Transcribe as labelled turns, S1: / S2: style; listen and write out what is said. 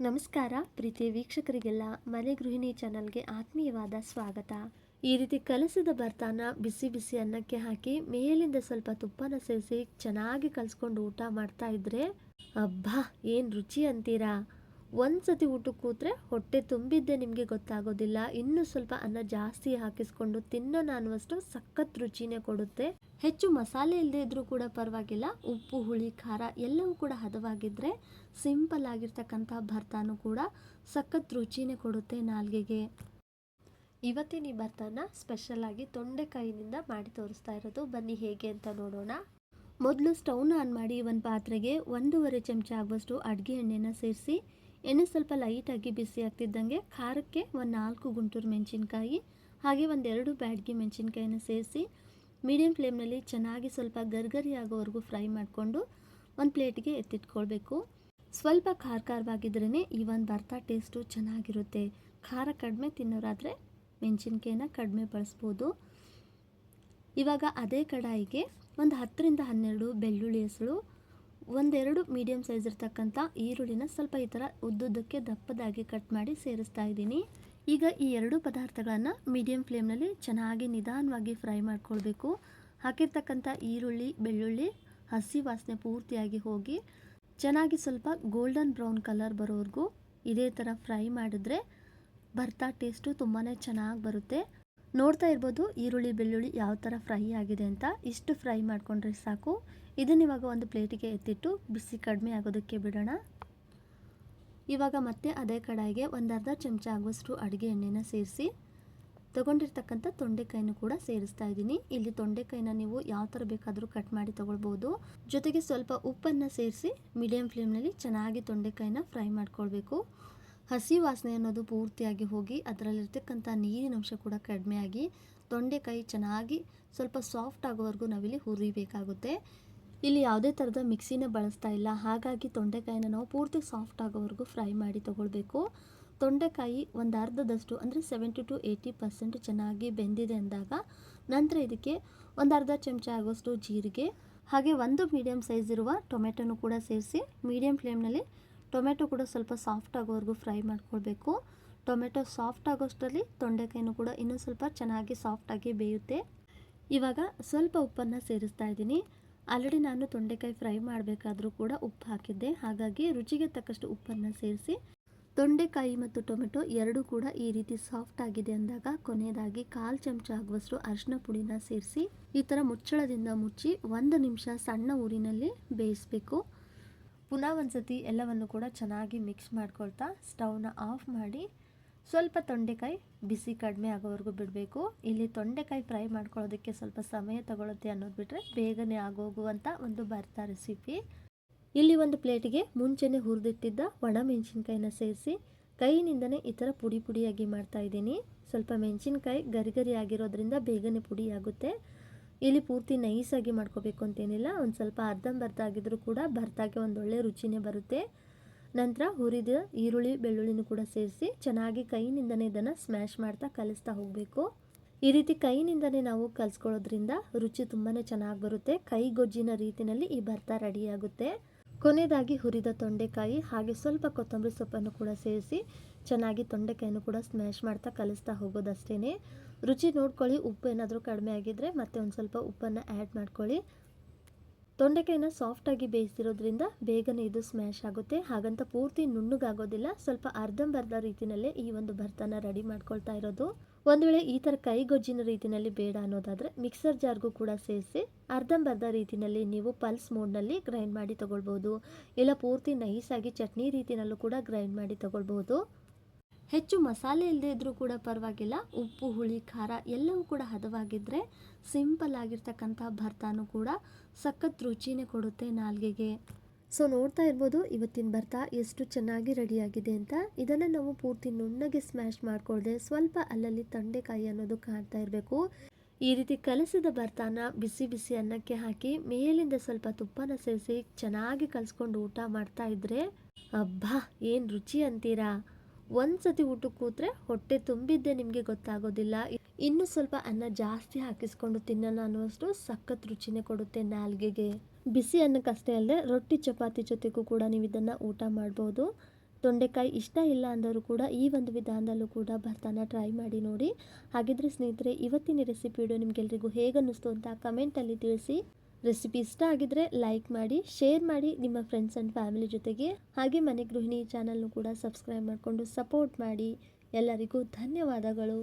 S1: ನಮಸ್ಕಾರ ಪ್ರೀತಿ ವೀಕ್ಷಕರಿಗೆಲ್ಲ ಮನೆ ಗೃಹಿಣಿ ಚಾನಲ್ಗೆ ಆತ್ಮೀಯವಾದ ಸ್ವಾಗತ. ಈ ರೀತಿ ಕಲಸಿದ ಭರ್ತಾನ ಬಿಸಿ ಬಿಸಿ ಅನ್ನಕ್ಕೆ ಹಾಕಿ ಮೇಲಿಂದ ಸ್ವಲ್ಪ ತುಪ್ಪನ ಸೇರಿಸಿ ಚೆನ್ನಾಗಿ ಕಲಿಸ್ಕೊಂಡು ಊಟ ಮಾಡ್ತಾ ಇದ್ರೆ ಅಬ್ಬಾ ಏನು ರುಚಿ ಅಂತೀರಾ. ಒಂದ್ಸತಿ ಊಟಕ್ಕೆ ಕೂತ್ರೆ ಹೊಟ್ಟೆ ತುಂಬಿದ್ದೆ ನಿಮಗೆ ಗೊತ್ತಾಗೋದಿಲ್ಲ. ಇನ್ನೂ ಸ್ವಲ್ಪ ಅನ್ನ ಜಾಸ್ತಿ ಹಾಕಿಸ್ಕೊಂಡು ತಿನ್ನೋಣ ಅನ್ನುವಷ್ಟು ಸಖತ್ ರುಚಿನೇ ಕೊಡುತ್ತೆ. ಹೆಚ್ಚು ಮಸಾಲೆ ಇಲ್ಲದೆ ಇದ್ರೂ ಕೂಡ ಪರವಾಗಿಲ್ಲ, ಉಪ್ಪು ಹುಳಿ ಖಾರ ಎಲ್ಲವೂ ಕೂಡ ಹದವಾಗಿದ್ದರೆ ಸಿಂಪಲ್ ಆಗಿರ್ತಕ್ಕಂಥ ಭರ್ತಾನು ಕೂಡ ಸಖತ್ ರುಚಿನೇ ಕೊಡುತ್ತೆ ನಾಲ್ಗೆಗೆ. ಇವತ್ತಿನ ಈ ಭರ್ತಾನ ಸ್ಪೆಷಲ್ ಆಗಿ ತೊಂಡೆಕಾಯಿನಿಂದ ಮಾಡಿ ತೋರಿಸ್ತಾ ಇರೋದು. ಬನ್ನಿ ಹೇಗೆ ಅಂತ ನೋಡೋಣ. ಮೊದಲು ಸ್ಟವ್ನ ಆನ್ ಮಾಡಿ ಒಂದು ಪಾತ್ರೆಗೆ 1.5 ಚಮಚ ಆಗುವಷ್ಟು ಅಡುಗೆ ಎಣ್ಣೆನ ಸೇರಿಸಿ, ಎಣ್ಣೆ ಸ್ವಲ್ಪ ಲೈಟಾಗಿ ಬಿಸಿ ಆಗ್ತಿದ್ದಂಗೆ ಖಾರಕ್ಕೆ ಒಂದು 4 ಗುಂಟೂರು ಮೆಣಸಿನ್ಕಾಯಿ ಹಾಗೆ ಒಂದು 2 ಬ್ಯಾಡಗಿ ಮೆಣಸಿನ್ಕಾಯಿನ ಸೇರಿಸಿ ಮೀಡಿಯಂ ಫ್ಲೇಮ್ನಲ್ಲಿ ಚೆನ್ನಾಗಿ ಸ್ವಲ್ಪ ಗರ್ಗರಿ ಆಗೋವರೆಗೂ ಫ್ರೈ ಮಾಡಿಕೊಂಡು ಒಂದು ಪ್ಲೇಟ್ಗೆ ಎತ್ತಿಟ್ಕೊಳ್ಬೇಕು. ಸ್ವಲ್ಪ ಖಾರವಾಗಿದ್ರೇ ಈ ಒಂದು ಭರ್ತಾ ಟೇಸ್ಟು ಚೆನ್ನಾಗಿರುತ್ತೆ. ಖಾರ ಕಡಿಮೆ ತಿನ್ನೋರಾದರೆ ಮೆಣಸಿನ್ಕಾಯಿನ ಕಡಿಮೆ ಬಳಸ್ಬೋದು. ಇವಾಗ ಅದೇ ಕಡಾಯಿಗೆ ಒಂದು 10ರಿಂದ 12 ಬೆಳ್ಳುಳ್ಳಿ ಹೆಸಳು, 1-2 ಮೀಡಿಯಮ್ ಸೈಜ್ ಇರ್ತಕ್ಕಂಥ ಈರುಳ್ಳಿನ ಸ್ವಲ್ಪ ಈ ಥರ ಉದ್ದುದ್ದಕ್ಕೆ ದಪ್ಪದಾಗಿ ಕಟ್ ಮಾಡಿ ಸೇರಿಸ್ತಾ ಇದ್ದೀನಿ. ಈಗ ಈ ಎರಡು ಪದಾರ್ಥಗಳನ್ನು ಮೀಡಿಯಂ ಫ್ಲೇಮ್ನಲ್ಲಿ ಚೆನ್ನಾಗಿ ನಿಧಾನವಾಗಿ ಫ್ರೈ ಮಾಡ್ಕೊಳ್ಬೇಕು. ಹಾಕಿರ್ತಕ್ಕಂಥ ಈರುಳ್ಳಿ ಬೆಳ್ಳುಳ್ಳಿ ಹಸಿ ವಾಸನೆ ಪೂರ್ತಿಯಾಗಿ ಹೋಗಿ ಚೆನ್ನಾಗಿ ಸ್ವಲ್ಪ ಗೋಲ್ಡನ್ ಬ್ರೌನ್ ಕಲರ್ ಬರೋವರೆಗೂ ಇದೇ ಥರ ಫ್ರೈ ಮಾಡಿದ್ರೆ ಭರ್ತಾ ಟೇಸ್ಟು ತುಂಬಾ ಚೆನ್ನಾಗಿ ಬರುತ್ತೆ. ನೋಡ್ತಾ ಇರ್ಬೋದು ಈರುಳ್ಳಿ ಬೆಳ್ಳುಳ್ಳಿ ಯಾವ ಥರ ಫ್ರೈ ಆಗಿದೆ ಅಂತ. ಇಷ್ಟು ಫ್ರೈ ಮಾಡಿಕೊಂಡ್ರೆ ಸಾಕು. ಇದನ್ನ ಇವಾಗ ಒಂದು ಪ್ಲೇಟಿಗೆ ಎತ್ತಿಟ್ಟು ಬಿಸಿ ಕಡಿಮೆ ಆಗೋದಕ್ಕೆ ಬಿಡೋಣ. ಇವಾಗ ಮತ್ತೆ ಅದೇ ಕಡಾಯಿಗೆ ಒಂದು ಅರ್ಧ ಚಮಚ ಆಗುವಷ್ಟು ಅಡುಗೆ ಎಣ್ಣೆನ ಸೇರಿಸಿ ತೊಗೊಂಡಿರ್ತಕ್ಕಂಥ ತೊಂಡೆಕಾಯಿನೂ ಕೂಡ ಸೇರಿಸ್ತಾ ಇದ್ದೀನಿ. ಇಲ್ಲಿ ತೊಂಡೆಕಾಯಿನ ನೀವು ಯಾವ ಥರ ಬೇಕಾದರೂ ಕಟ್ ಮಾಡಿ ತೊಗೊಳ್ಬೋದು. ಜೊತೆಗೆ ಸ್ವಲ್ಪ ಉಪ್ಪನ್ನು ಸೇರಿಸಿ ಮೀಡಿಯಂ ಫ್ಲೇಮ್ನಲ್ಲಿ ಚೆನ್ನಾಗಿ ತೊಂಡೆಕಾಯಿನ ಫ್ರೈ ಮಾಡ್ಕೊಳ್ಬೇಕು. ಹಸಿ ವಾಸನೆ ಅನ್ನೋದು ಪೂರ್ತಿಯಾಗಿ ಹೋಗಿ ಅದರಲ್ಲಿರ್ತಕ್ಕಂಥ ನೀರಿನ ಅಂಶ ಕೂಡ ಕಡಿಮೆಯಾಗಿ ತೊಂಡೆಕಾಯಿ ಚೆನ್ನಾಗಿ ಸ್ವಲ್ಪ ಸಾಫ್ಟ್ ಆಗೋವರೆಗೂ ನಾವಿಲ್ಲಿ ಹುರಿಬೇಕಾಗುತ್ತೆ. ಇಲ್ಲಿ ಯಾವುದೇ ಥರದ ಮಿಕ್ಸಿನ ಬಳಸ್ತಾ ಇಲ್ಲ, ಹಾಗಾಗಿ ತೊಂಡೆಕಾಯಿನ ನಾವು ಪೂರ್ತಿ ಸಾಫ್ಟ್ ಆಗೋವರೆಗೂ ಫ್ರೈ ಮಾಡಿ ತೊಗೊಳ್ಬೇಕು. ತೊಂಡೆಕಾಯಿ ಒಂದು ಅರ್ಧದಷ್ಟು ಅಂದರೆ 70 to 80% ಚೆನ್ನಾಗಿ ಬೆಂದಿದೆ ಅಂದಾಗ ನಂತರ ಇದಕ್ಕೆ ಒಂದು ಅರ್ಧ ಚಮಚ ಆಗುವಷ್ಟು ಜೀರಿಗೆ ಹಾಗೆ ಒಂದು ಮೀಡಿಯಮ್ ಸೈಜ್ ಇರುವ ಟೊಮೆಟೊನು ಕೂಡ ಸೇರಿಸಿ ಮೀಡಿಯಂ ಫ್ಲೇಮ್ನಲ್ಲಿ ಟೊಮೆಟೊ ಕೂಡ ಸ್ವಲ್ಪ ಸಾಫ್ಟ್ ಆಗೋವರೆಗೂ ಫ್ರೈ ಮಾಡ್ಕೊಳ್ಬೇಕು. ಟೊಮೆಟೊ ಸಾಫ್ಟ್ ಆಗೋಷ್ಟರಲ್ಲಿ ತೊಂಡೆಕಾಯಿನೂ ಕೂಡ ಇನ್ನೂ ಸ್ವಲ್ಪ ಚೆನ್ನಾಗಿ ಸಾಫ್ಟಾಗಿ ಬೇಯುತ್ತೆ. ಇವಾಗ ಸ್ವಲ್ಪ ಉಪ್ಪನ್ನು ಸೇರಿಸ್ತಾ ಇದ್ದೀನಿ. ಆಲ್ರೆಡಿ ನಾನು ತೊಂಡೆಕಾಯಿ ಫ್ರೈ ಮಾಡಬೇಕಾದ್ರೂ ಕೂಡ ಉಪ್ಪು ಹಾಕಿದ್ದೆ, ಹಾಗಾಗಿ ರುಚಿಗೆ ತಕ್ಕಷ್ಟು ಉಪ್ಪನ್ನು ಸೇರಿಸಿ ತೊಂಡೆಕಾಯಿ ಮತ್ತು ಟೊಮೆಟೊ ಎರಡೂ ಕೂಡ ಈ ರೀತಿ ಸಾಫ್ಟ್ ಆಗಿದೆ ಅಂದಾಗ ಕೊನೆಯದಾಗಿ 1/4 ಚಮಚ ಆಗುವಷ್ಟು ಅರಿಶಿನ ಪುಡಿನ ಸೇರಿಸಿ ಈ ಥರ ಮುಚ್ಚಳದಿಂದ ಮುಚ್ಚಿ 1 ನಿಮಿಷ ಸಣ್ಣ ಊರಿನಲ್ಲಿ ಬೇಯಿಸಬೇಕು. ಪುನಃ ಒಂದ್ಸತಿ ಎಲ್ಲವನ್ನು ಕೂಡ ಚೆನ್ನಾಗಿ ಮಿಕ್ಸ್ ಮಾಡ್ಕೊಳ್ತಾ ಸ್ಟವ್ನ ಆಫ್ ಮಾಡಿ ಸ್ವಲ್ಪ ತೊಂಡೆಕಾಯಿ ಬಿಸಿ ಕಡಿಮೆ ಆಗೋವರೆಗೂ ಬಿಡಬೇಕು. ಇಲ್ಲಿ ತೊಂಡೆಕಾಯಿ ಫ್ರೈ ಮಾಡ್ಕೊಳ್ಳೋದಕ್ಕೆ ಸ್ವಲ್ಪ ಸಮಯ ತಗೊಳುತ್ತೆ ಅನ್ನೋದು ಬಿಟ್ಟರೆ ಬೇಗನೆ ಆಗೋಗುವಂಥ ಒಂದು ಭರ್ತಾ ರೆಸಿಪಿ. ಇಲ್ಲಿ ಒಂದು ಪ್ಲೇಟಿಗೆ ಮುಂಚೆನೇ ಹುರಿದಿಟ್ಟಿದ್ದ ಒಣಮೆಣಸಿನ್ಕಾಯಿನ ಸೇರಿಸಿ ಕೈಯಿಂದನೇ ಈ ಥರ ಪುಡಿ ಪುಡಿಯಾಗಿ ಮಾಡ್ತಾ ಇದ್ದೀನಿ. ಸ್ವಲ್ಪ ಮೆಣಸಿನ್ಕಾಯಿ ಗರಿ ಆಗಿರೋದ್ರಿಂದ ಬೇಗನೆ ಪುಡಿ ಆಗುತ್ತೆ. ಇಲ್ಲಿ ಪೂರ್ತಿ ನೈಸಾಗಿ ಮಾಡ್ಕೋಬೇಕು ಅಂತೇನಿಲ್ಲ, ಒಂದು ಸ್ವಲ್ಪ ಅರ್ಧಂಬರ್ಧ ಆಗಿದ್ರೂ ಕೂಡ ಭರ್ತಾಗೆ ಒಂದೊಳ್ಳೆ ರುಚಿನೇ ಬರುತ್ತೆ. ನಂತರ ಹುರಿದ ಈರುಳ್ಳಿ ಬೆಳ್ಳುಳ್ಳಿನೂ ಕೂಡ ಸೇರಿಸಿ ಚೆನ್ನಾಗಿ ಕೈಯಿಂದನೇ ಇದನ್ನು ಸ್ಮ್ಯಾಶ್ ಮಾಡ್ತಾ ಕಲಿಸ್ತಾ ಹೋಗಬೇಕು. ಈ ರೀತಿ ಕೈಯಿಂದನೇ ನಾವು ಕಲಿಸ್ಕೊಳ್ಳೋದ್ರಿಂದ ರುಚಿ ತುಂಬಾ ಚೆನ್ನಾಗಿ ಬರುತ್ತೆ. ಕೈಗೊಜ್ಜಿನ ರೀತಿಯಲ್ಲಿ ಈ ಭರ್ತಾ ರೆಡಿಯಾಗುತ್ತೆ. ಕೊನೆಯದಾಗಿ ಹುರಿದ ತೊಂಡೆಕಾಯಿ ಹಾಗೆ ಸ್ವಲ್ಪ ಕೊತ್ತಂಬರಿ ಸೊಪ್ಪನ್ನು ಕೂಡ ಸೇರಿಸಿ ಚೆನ್ನಾಗಿ ತೊಂಡೆಕಾಯಿನೂ ಕೂಡ ಸ್ಮ್ಯಾಶ್ ಮಾಡ್ತಾ ಕಲಿಸ್ತಾ ಹೋಗೋದಷ್ಟೇ. ರುಚಿ ನೋಡ್ಕೊಳ್ಳಿ, ಉಪ್ಪು ಏನಾದರೂ ಕಡಿಮೆ ಆಗಿದ್ದರೆ ಮತ್ತೆ ಒಂದು ಸ್ವಲ್ಪ ಉಪ್ಪನ್ನು ಆ್ಯಡ್ ಮಾಡ್ಕೊಳ್ಳಿ. ತೊಂಡೆಕಾಯಿನ ಸಾಫ್ಟಾಗಿ ಬೇಯಿಸಿರೋದ್ರಿಂದ ಬೇಗನೆ ಇದು ಸ್ಮ್ಯಾಶ್ ಆಗುತ್ತೆ, ಹಾಗಂತ ಪೂರ್ತಿ ನುಣ್ಣಗಾಗೋದಿಲ್ಲ. ಸ್ವಲ್ಪ ಅರ್ಧಂಬರ್ಧ ರೀತಿಯಲ್ಲೇ ಈ ಒಂದು ಭರ್ತಾನ ರೆಡಿ ಮಾಡ್ಕೊಳ್ತಾ ಇರೋದು. ಒಂದು ವೇಳೆ ಈ ಥರ ಕೈಗೊಜ್ಜಿನ ರೀತಿಯಲ್ಲಿ ಬೇಡ ಅನ್ನೋದಾದರೆ ಮಿಕ್ಸರ್ ಜಾರ್ಗೂ ಕೂಡ ಸೇರಿಸಿ ಅರ್ಧಂಬರ್ಧ ರೀತಿಯಲ್ಲಿ ನೀವು ಪಲ್ಸ್ ಮೋಡ್ನಲ್ಲಿ ಗ್ರೈಂಡ್ ಮಾಡಿ ತೊಗೊಳ್ಬೋದು. ಇಲ್ಲ ಪೂರ್ತಿ ನೈಸಾಗಿ ಚಟ್ನಿ ರೀತಿಯಲ್ಲೂ ಕೂಡ ಗ್ರೈಂಡ್ ಮಾಡಿ ತೊಗೊಳ್ಬೋದು. ಹೆಚ್ಚು ಮಸಾಲೆ ಇಲ್ಲದೆ ಇದ್ರೂ ಕೂಡ ಪರವಾಗಿಲ್ಲ, ಉಪ್ಪು ಹುಳಿ ಖಾರ ಎಲ್ಲವೂ ಕೂಡ ಹದವಾಗಿದ್ದರೆ ಸಿಂಪಲ್ ಆಗಿರ್ತಕ್ಕಂಥ ಭರ್ತಾನು ಕೂಡ ಸಖತ್ ರುಚಿನೇ ಕೊಡುತ್ತೆ ನಾಲ್ಗೆಗೆ. ಸೊ ನೋಡ್ತಾ ಇರ್ಬೋದು ಇವತ್ತಿನ ಭರ್ತಾ ಎಷ್ಟು ಚೆನ್ನಾಗಿ ರೆಡಿಯಾಗಿದೆ ಅಂತ. ಇದನ್ನು ನಾವು ಪೂರ್ತಿ ನುಣ್ಣಗೆ ಸ್ಮ್ಯಾಶ್ ಮಾಡ್ಕೊಳ್ಳದೆ ಸ್ವಲ್ಪ ಅಲ್ಲಲ್ಲಿ ತೊಂಡೆಕಾಯಿ ಅನ್ನೋದು ಕಾಣ್ತಾ ಇರಬೇಕು. ಈ ರೀತಿ ಕಲಸಿದ ಭರ್ತಾನ ಬಿಸಿ ಬಿಸಿ ಅನ್ನಕ್ಕೆ ಹಾಕಿ ಮೇಲಿಂದ ಸ್ವಲ್ಪ ತುಪ್ಪನ ಸೇರಿಸಿ ಚೆನ್ನಾಗಿ ಕಲಿಸ್ಕೊಂಡು ಊಟ ಮಾಡ್ತಾ ಇದ್ರೆ ಅಬ್ಬಾ ಏನು ರುಚಿ ಅಂತೀರಾ. ಒಂದ್ಸತಿ ಊಟಕ್ಕೆ ಕೂತ್ರೆ ಹೊಟ್ಟೆ ತುಂಬಿದ್ದೆ ನಿಮಗೆ ಗೊತ್ತಾಗೋದಿಲ್ಲ. ಇನ್ನೂ ಸ್ವಲ್ಪ ಅನ್ನ ಜಾಸ್ತಿ ಹಾಕಿಸ್ಕೊಂಡು ತಿನ್ನೋಣ ಅನ್ನುವಷ್ಟು ಸಖತ್ ರುಚಿನೇ ಕೊಡುತ್ತೆ ನಾಲ್ಗೆಗೆ. ಬಿಸಿ ಅನ್ನಕ್ಕಷ್ಟೇ ಅಲ್ಲದೆ ರೊಟ್ಟಿ ಚಪಾತಿ ಜೊತೆಗೂ ಕೂಡ ನೀವು ಇದನ್ನು ಊಟ ಮಾಡ್ಬೋದು. ತೊಂಡೆಕಾಯಿ ಇಷ್ಟ ಇಲ್ಲ ಅಂದವರು ಕೂಡ ಈ ಒಂದು ವಿಧಾನದಲ್ಲೂ ಕೂಡ ಭರ್ತಾನ ಟ್ರೈ ಮಾಡಿ ನೋಡಿ. ಹಾಗಿದ್ರೆ ಸ್ನೇಹಿತರೆ, ಇವತ್ತಿನ ರೆಸಿಪಿ ವಿಡಿಯೋ ನಿಮಗೆಲ್ರಿಗೂ ಹೇಗನ್ನಿಸ್ತು ಅಂತ ಕಮೆಂಟಲ್ಲಿ ತಿಳಿಸಿ. ರೆಸಿಪಿ ಇಷ್ಟ ಆಗಿದ್ರೆ ಲೈಕ್ ಮಾಡಿ, ಶೇರ್ ಮಾಡಿ ನಿಮ್ಮ ಫ್ರೆಂಡ್ಸ್ ಆ್ಯಂಡ್ ಫ್ಯಾಮಿಲಿ ಜೊತೆಗೆ. ಹಾಗೆ ಮನೆ ಗೃಹಿಣಿ ಚಾನಲ್ನು ಕೂಡ ಸಬ್ಸ್ಕ್ರೈಬ್ ಮಾಡಿಕೊಂಡು ಸಪೋರ್ಟ್ ಮಾಡಿ. ಎಲ್ಲರಿಗೂ ಧನ್ಯವಾದಗಳು.